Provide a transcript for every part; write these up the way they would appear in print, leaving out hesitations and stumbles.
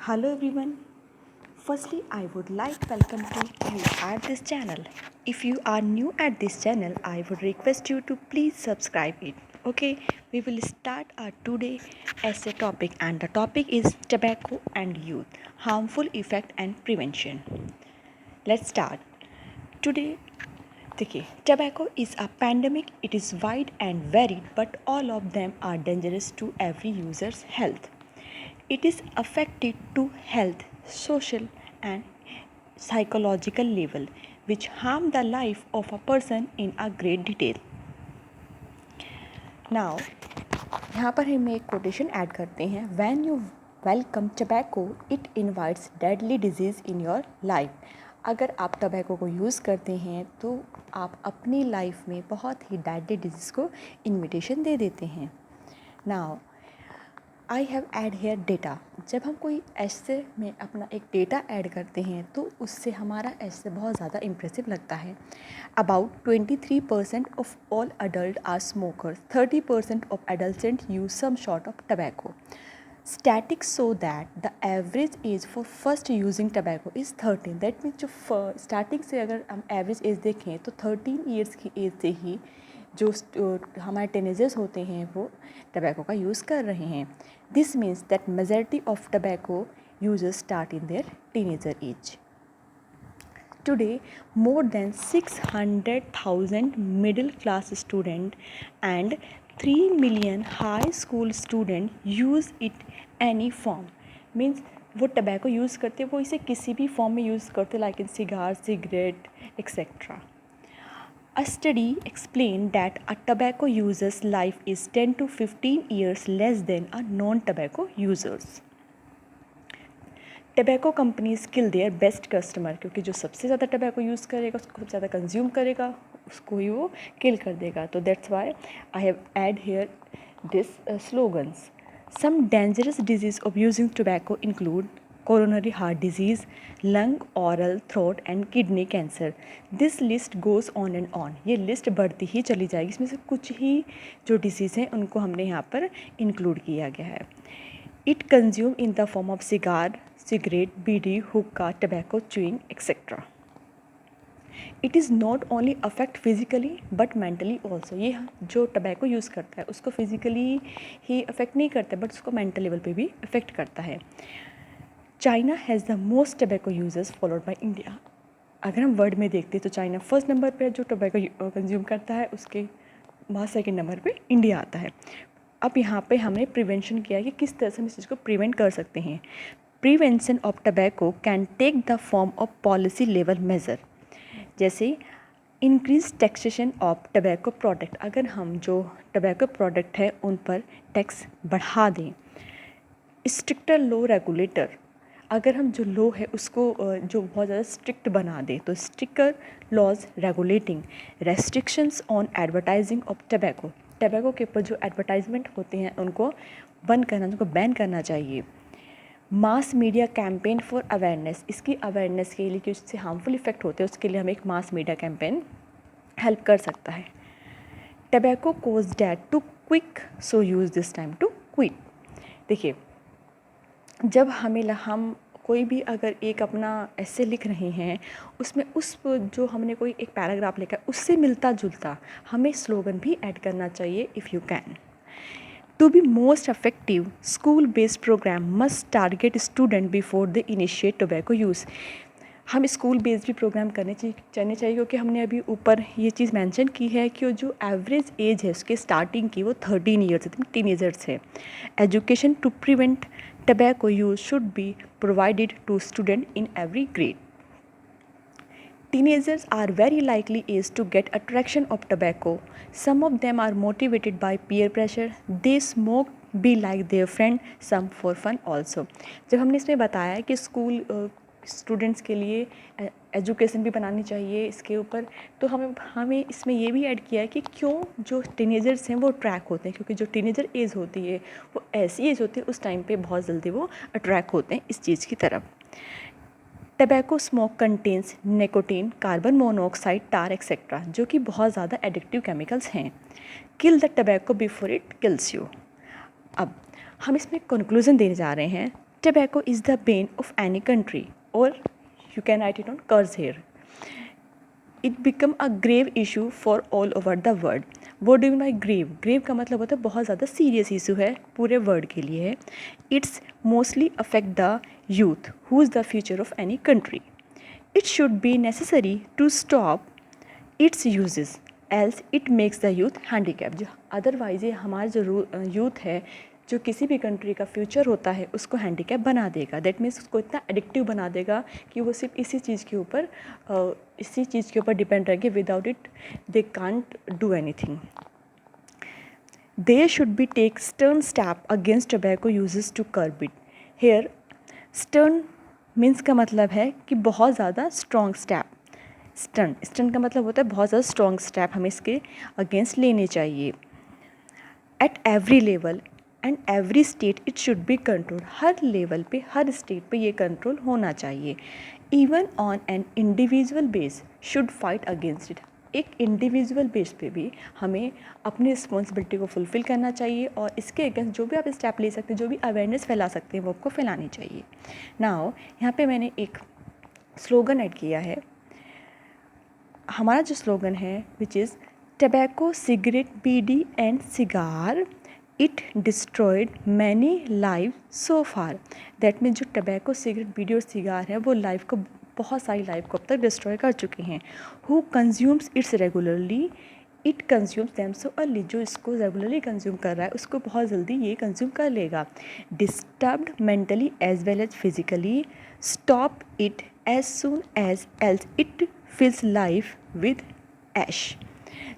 Hello everyone. Firstly, I would like to welcome to you at this channel. If you are new at this channel, I would request you to please subscribe it. Okay, we will start our today essay topic and the topic is tobacco and youth, harmful effect and prevention. Let's start. Today देखिए tobacco is a pandemic. It is wide and varied, but all of them are dangerous to every user's health. It is affected to health, social and psychological level, which harm the life of a person in a great detail. Now, यहाँ पर हम एक quotation add करते हैं. When you welcome tobacco, it invites deadly disease in your life. अगर आप tobacco को use करते हैं तो आप अपनी लाइफ में बहुत ही डेडली डिजीज़ को इन्विटेशन दे देते हैं. Now I have add here data. जब हम कोई ऐसे में अपना एक डेटा ऐड करते हैं तो उससे हमारा ऐसे बहुत ज़्यादा इम्प्रेसिव लगता है. About 23% of all adult are smokers. 30% of adolescent use some sort of tobacco. Statistics show that the average age for first using tobacco is 13. That means जो स्टार्टिंग से अगर हम एवरेज एज देखें तो 13 ईयर्स की as से ही जो हमारे टीनेजर्स होते हैं वो टबैको का यूज़ कर रहे हैं. This means that majority of tobacco users start in their teenager age. Today, more than 600,000 middle class students and 3 million high school students use it any form. Means वो tobacco use करते वो इसे किसी भी form में use करते like in cigar, cigarette etcetera. A study explained that a tobacco user's life is 10 to 15 years less than a non-tobacco user's. Tobacco companies kill their best customer, क्योंकि जो सबसे ज़्यादा टबैको यूज़ करेगा, उसको सबसे ज़्यादा कंज्यूम करेगा, उसको ही वो किल कर देगा. तो that's why I have add here this slogans. Some dangerous disease of using tobacco include coronary heart disease, lung, oral, throat and kidney cancer. This list goes on and on. ये list बढ़ती ही चली जाएगी. इसमें से कुछ ही जो disease हैं उनको हमने यहाँ पर इंक्लूड किया गया है. It consumed in the form of cigar, cigarette, bidi, hookah, tobacco, chewing, etc. It is not only affect physically but mentally also. ये जो टबैको यूज़ करता है उसको फिजिकली ही अफेक्ट नहीं करता बट उसको मेंटल लेवल पे भी अफेक्ट करता है. China has the most tobacco users followed by India. अगर हम वर्ल्ड में देखते हैं तो चाइना फर्स्ट नंबर पे जो टबैको कंज्यूम करता है, उसके बाद सेकेंड नंबर पे इंडिया आता है. अब यहाँ पे हमने प्रिवेंशन किया है कि किस तरह से हम इस चीज़ को प्रिवेंट कर सकते हैं. Prevention of tobacco can take the form of policy level measure. जैसे increase taxation of tobacco product. अगर हम जो टबैको प्रोडक्ट है उन पर टैक्स बढ़ा दें. स्ट्रिक्टर लो रेगुलेटर. अगर हम जो लो है उसको जो बहुत ज़्यादा स्ट्रिक्ट बना दे तो stricter laws regulating. Restrictions on advertising of tobacco. Tobacco के ऊपर जो एडवर्टाइजमेंट होते हैं उनको बंद करना, उनको बैन करना चाहिए. Mass media campaign for awareness. इसकी अवेयरनेस के लिए कि उससे हार्मफुल इफेक्ट होते हैं उसके लिए हमें एक मास मीडिया कैंपेन हेल्प कर सकता है. Tobacco cause death to quick so use this time to quit. देखिए जब हम कोई भी अगर एक अपना ऐसे लिख रहे हैं उसमें उस जो हमने कोई एक पैराग्राफ लिखा है उससे मिलता जुलता हमें स्लोगन भी ऐड करना चाहिए if you can. To be most effective school based program must target student before the initiate tobacco use. हम स्कूल बेस्ड भी प्रोग्राम करने चाहिए क्योंकि हमने अभी ऊपर ये चीज़ मेंशन की है कि जो एवरेज एज है उसके स्टार्टिंग की वो 13 ईयर्स है, टीनेजर्स है. Education to prevent tobacco use should be provided to students in every grade. Teenagers are very likely age to get attraction of tobacco. Some of them are motivated by peer pressure. They smoke be like their friend, some for fun also. जब हमने इसमें बताया है कि school students के लिए education भी बनानी चाहिए इसके ऊपर, तो हमें इसमें ये भी ऐड किया है कि क्यों जो टीनेजर्स हैं वो अट्रैक्ट होते हैं, क्योंकि जो टीनेजर एज होती है वो ऐसी एज होती है उस टाइम पे बहुत जल्दी वो अट्रैक्ट होते हैं इस चीज़ की तरफ. Tobacco smoke contains nicotine, carbon monoxide, tar etcetera, जो कि बहुत ज़्यादा एडिक्टिव केमिकल्स हैं. Kill the tobacco before it kills you. अब हम इसमें कंक्लूज़न देने जा रहे हैं. Tobacco is the bane of any country, or you can write it on curse here. It become a grave issue for all over the world. What do you mean by grave? Grave का मतलब होता है बहुत ज़्यादा serious issue है, पूरे world के लिए है. It's mostly affect the youth, who is the future of any country. It should be necessary to stop its uses, else it makes the youth handicapped. Otherwise ये हमारा जो यूथ है, जो किसी भी कंट्री का फ्यूचर होता है, उसको हैंडीकैप बना देगा. दैट मीन्स उसको इतना एडिक्टिव बना देगा कि वो सिर्फ इसी चीज़ के ऊपर डिपेंड रहेंगे. Without it they can't do anything. There should be take stern step against tobacco uses to curb it. Here stern means का मतलब है कि बहुत ज़्यादा strong step. स्टर्न का मतलब होता है बहुत ज़्यादा स्ट्रॉन्ग स्टेप हमें इसके अगेंस्ट लेने चाहिए. At every level and every state it should be control. Her level पे, हर स्टेट पे ये कंट्रोल होना चाहिए. Even on an individual base should fight against it. एक इंडिविजुअल बेस पे भी हमें अपनी रिस्पॉन्सिबिलिटी को फुलफ़िल करना चाहिए और इसके अगेंस्ट जो भी आप स्टेप ले सकते हैं, जो भी अवेयरनेस फैला सकते हैं, वो आपको फैलानी चाहिए. नाउ यहाँ पे मैंने एक स्लोगन ऐड किया है. हमारा जो स्लोगन है which is tobacco, cigarette, bidi and cigar, it destroyed many life so far. That means जो टबैको, सिगरेट, बीडी और सिगार है वो लाइफ को, बहुत सारी लाइफ को अब तक डिस्ट्रॉय कर चुके हैं. Who consumes it's regularly, it consumes them so early. जो इसको रेगुलरली कंज्यूम कर रहा है उसको बहुत जल्दी ये कंज्यूम कर लेगा. Disturbed mentally as well as physically, stop it as soon as else it fills life with ash.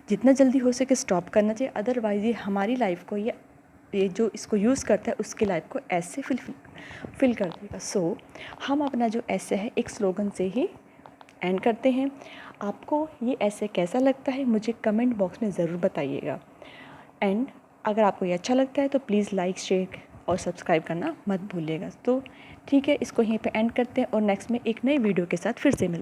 जितना जल्दी हो सके स्टॉप करना चाहिए, अदरवाइज ये हमारी लाइफ को, ये जो इसको यूज़ करता है उसकी लाइफ को ऐसे फिल कर देगा. सो हम अपना जो ऐसे है एक स्लोगन से ही एंड करते हैं. आपको ये ऐसे कैसा लगता है मुझे कमेंट बॉक्स में ज़रूर बताइएगा. एंड अगर आपको ये अच्छा लगता है तो प्लीज़ लाइक, शेयर और सब्सक्राइब करना मत भूलिएगा. तो ठीक है, इसको यहीं पे एंड करते हैं और नेक्स्ट में एक नई वीडियो के साथ फिर से मिलते हैं.